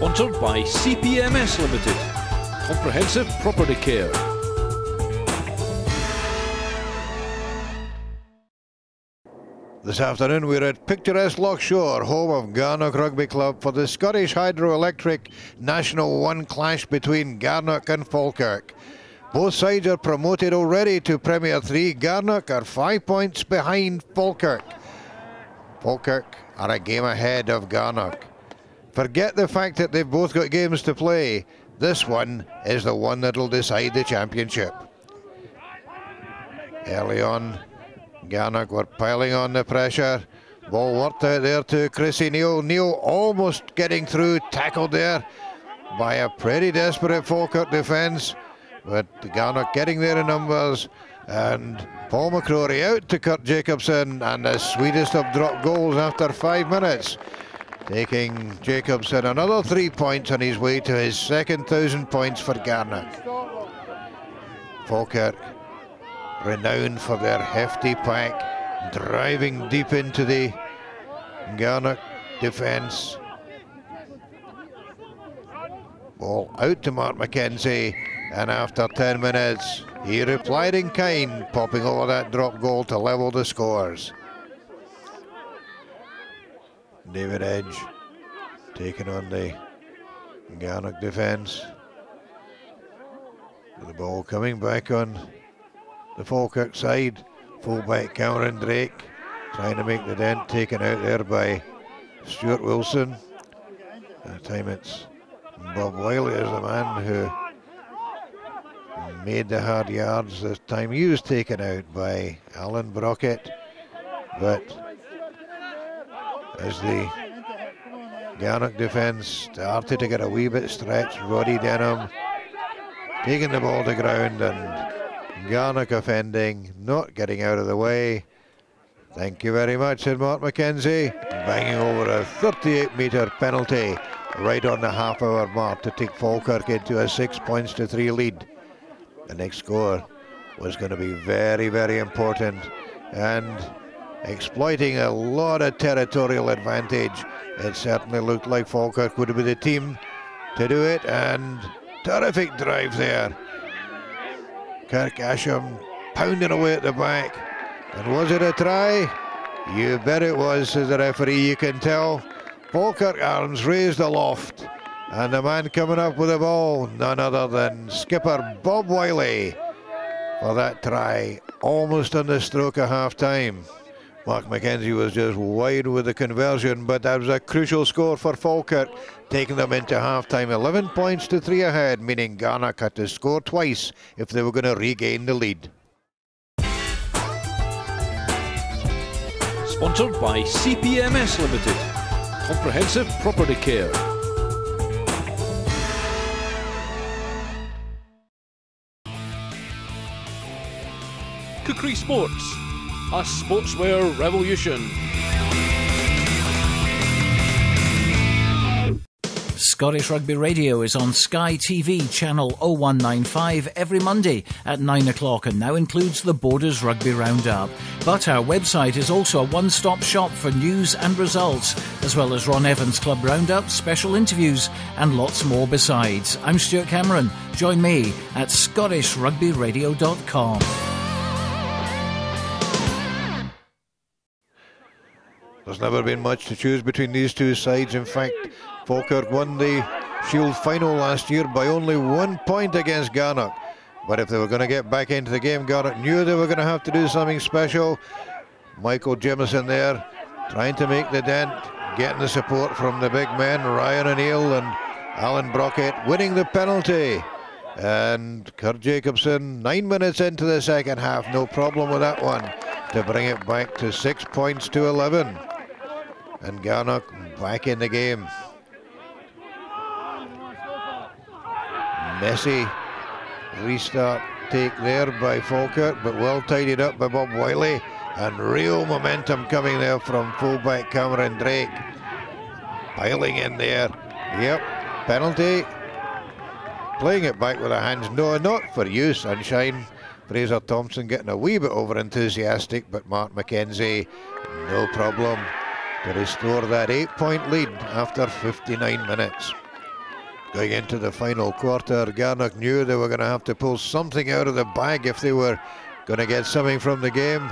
Sponsored by CPMS Limited, Comprehensive Property Care. This afternoon we're at picturesque Lochshore, home of Garnock Rugby Club, for the Scottish Hydroelectric National 1 clash between Garnock and Falkirk. Both sides are promoted already to Premier 3. Garnock are 5 points behind Falkirk. Falkirk are a game ahead of Garnock. Forget the fact that they've both got games to play. This one is the one that'll decide the championship. Early on, Garnock were piling on the pressure. Ball worked out there to Chrissy Neal. Neal almost getting through, tackled there by a pretty desperate Falkirk defence. But Garnock getting there in numbers. And Paul McCrory out to Kurt Jacobson, and the sweetest of drop goals after 5 minutes. Taking Jacobson another 3 points on his way to his second 1,000 points for Garnock. Falkirk, renowned for their hefty pack, driving deep into the Garnock defence. Ball out to Mark McKenzie, and after 10 minutes he replied in kind, popping over that drop goal to level the scores. David Edge taking on the Garnock defence. The ball coming back on the Falkirk side. Fullback Cameron Drake trying to make the dent, taken out there by Stuart Wilson. That time it's Bob Wiley is the man who made the hard yards. This time he was taken out by Alan Brockett, but as the Garnock defence started to get a wee bit stretched, Roddy Denham taking the ball to ground, and Garnock offending, not getting out of the way. Thank you very much, said Mark McKenzie, banging over a 38-metre penalty right on the half-hour mark to take Falkirk into a 6 points to 3 lead. The next score was going to be very, very important, and exploiting a lot of territorial advantage. It certainly looked like Falkirk would be the team to do it, and terrific drive there. Kirk Asham pounding away at the back. And was it a try? You bet it was, says the referee. You can tell Falkirk arms raised aloft, and the man coming up with the ball, none other than skipper Bob Wiley for that try, almost on the stroke of half-time. Mark McKenzie was just wide with the conversion, but that was a crucial score for Falkirk, taking them into half-time 11 points to 3 ahead, meaning Garnock had to score twice if they were going to regain the lead. Sponsored by CPMS Limited, Comprehensive Property Care. Kukri Sports, a sportswear revolution. Scottish Rugby Radio is on Sky TV channel 0195 every Monday at 9 o'clock and now includes the Borders Rugby Roundup. But our website is also a one-stop shop for news and results, as well as Ron Evans Club Roundup, special interviews and lots more besides. I'm Stuart Cameron. Join me at ScottishRugbyRadio.com. There's never been much to choose between these two sides. In fact, Falkirk won the Shield final last year by only 1 point against Garnock. But if they were going to get back into the game, Garnock knew they were going to have to do something special. Michael Jimison there, trying to make the dent, getting the support from the big men, Ryan O'Neill and Alan Brockett, winning the penalty. And Kurt Jacobson, 9 minutes into the second half, no problem with that one, to bring it back to 6 points to 11. And Garnock back in the game. Messy restart take there by Falkirk, but well tidied up by Bob Wiley, and real momentum coming there from fullback Cameron Drake. Piling in there. Yep, penalty. Playing it back with the hands. No, not for you, Sunshine. Fraser Thompson getting a wee bit over enthusiastic, but Mark McKenzie, no problem to restore that 8 point lead after 59 minutes. Going into the final quarter, Garnock knew they were going to have to pull something out of the bag if they were going to get something from the game.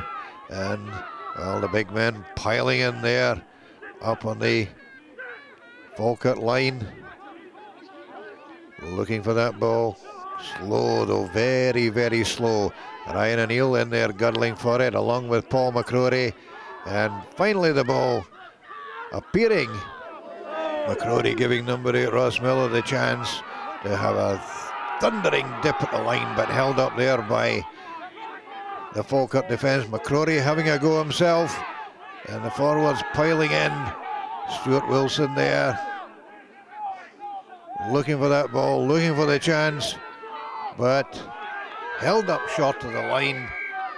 And, well, the big men piling in there up on the Falkirk line. Looking for that ball. Slow, though, very, very slow. Ryan O'Neill in there girdling for it, along with Paul McCrory. And finally the ball appearing. McCrory giving number 8 Ross Miller the chance to have a thundering dip at the line, but held up there by the Falkirk defence. McCrory having a go himself, and the forwards piling in. Stuart Wilson there, looking for that ball, looking for the chance, but held up short of the line.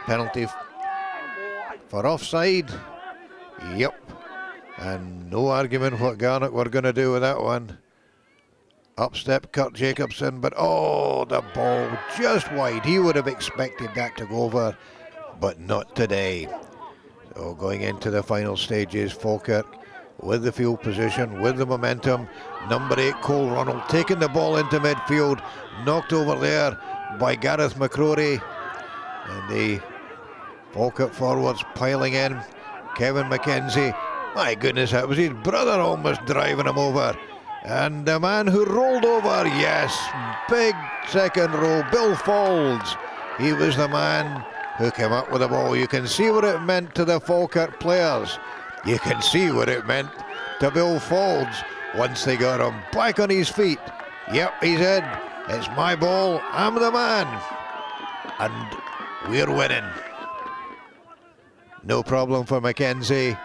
Penalty for offside. Yep. And no argument what Garnock were going to do with that one. Up step Kurt Jacobson, but oh, the ball just wide. He would have expected that to go over, but not today. So going into the final stages, Falkirk with the field position, with the momentum. Number 8 Cole Ronald taking the ball into midfield, knocked over there by Gareth McCrory. And the Falkirk forwards piling in. Kevin McKenzie, my goodness, that was his brother almost driving him over. And the man who rolled over, yes, big second row, Bill Folds. He was the man who came up with the ball. You can see what it meant to the Falkirk players. You can see what it meant to Bill Folds once they got him back on his feet. Yep, he said, it's my ball, I'm the man. And we're winning. No problem for McKenzie.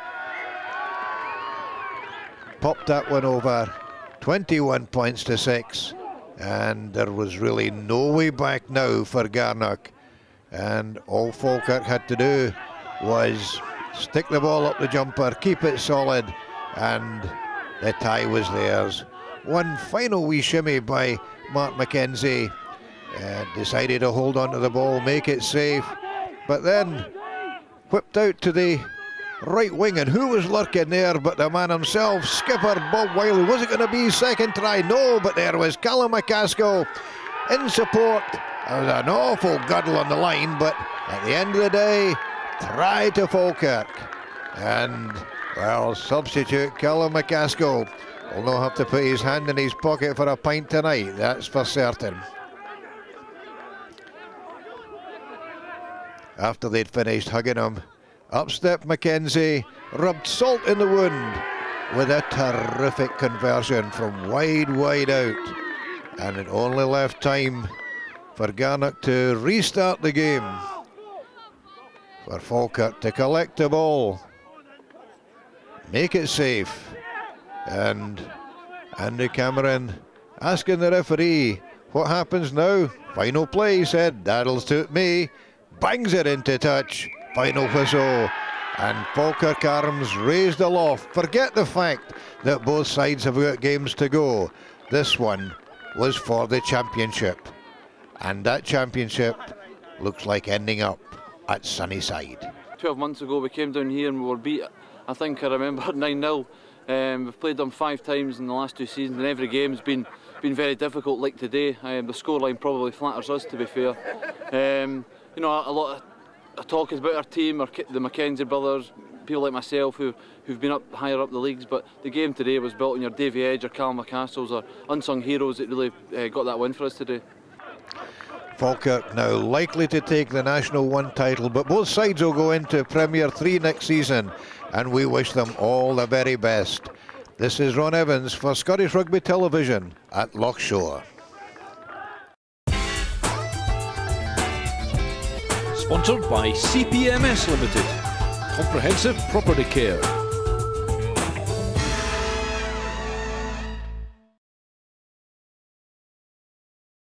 Popped that one over, 21 points to 6, and there was really no way back now for Garnock. And all Falkirk had to do was stick the ball up the jumper, keep it solid, and the tie was theirs. One final wee shimmy by Mark McKenzie, decided to hold on to the ball, make it safe, but then whipped out to the right wing, and who was lurking there but the man himself, skipper Bob Wiley. Was it going to be second try? No, but there was Callum McCaskill in support. There was an awful guddle on the line, but at the end of the day, try to Falkirk. And, well, substitute Callum McCaskill will not have to put his hand in his pocket for a pint tonight, that's for certain. After they'd finished hugging him, up stepped McKenzie, rubbed salt in the wound with a terrific conversion from wide out. And it only left time for Garnock to restart the game. For Falkirk to collect the ball, make it safe. And Andy Cameron asking the referee, what happens now? Final play, he said, that'll suit me. Bangs it into touch. Final whistle, and Falkirk arms raised aloft. Forget the fact that both sides have got games to go. This one was for the championship, and that championship looks like ending up at Sunnyside. 12 months ago we came down here and we were beat, I think I remember, 9-0. We've played them 5 times in the last 2 seasons, and every game's been very difficult like today. The scoreline probably flatters us, to be fair. You know, a lot of talk is about our team, the McKenzie brothers, people like myself who've been up higher up the leagues, but the game today was built on your Davy Edge or Callum McCaskills or unsung heroes that really got that win for us today. Falkirk now likely to take the National 1 title, but both sides will go into Premier 3 next season, and we wish them all the very best. This is Ron Evans for Scottish Rugby Television at Lochshore. Sponsored by CPMS Limited. Comprehensive Property Care.